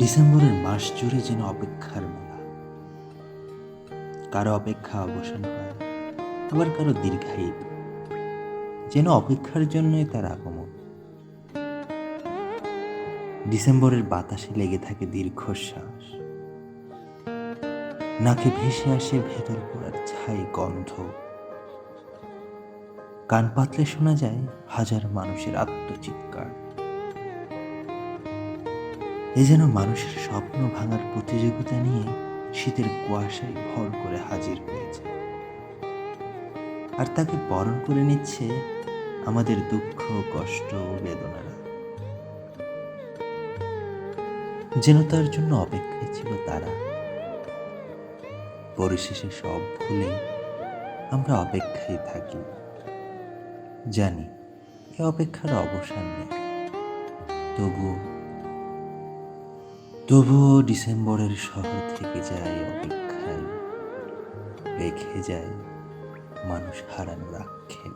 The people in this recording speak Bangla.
ডিসেম্বরের মাস জুড়ে যেন অপেক্ষার মেলা। কারো অপেক্ষা অবসান হয়, আবার কারো দীর্ঘায়িত, যেন অপেক্ষার জন্যই তার আগমন। ডিসেম্বরের বাতাসে লেগে থাকে দীর্ঘশ্বাস, নাকে ভেসে আসে ভেতর পোড়ার ছাই গন্ধ। কান পাতলে শোনা যায় হাজার মানুষের আত্মচিৎকার। এ যেন মানুষের স্বপ্ন ভাঙার প্রতিযোগিতা নিয়ে শীতের কুয়াশায় ভর করে হাজির হয়েছে, আর তাকে বরণ করে নিচ্ছে আমাদের দুঃখ, কষ্ট ও বেদনারা। যেন তার জন্য অপেক্ষায় ছিল তারা। পরিশেষে সব ভুলে আমরা অপেক্ষায় থাকি, জানি এ অপেক্ষার অবসান নেই। তবুও ডিসেম্বরের শহর থেকে যায় অপেক্ষায়, রেখে যায় মানুষ হারানোর আক্ষেপ।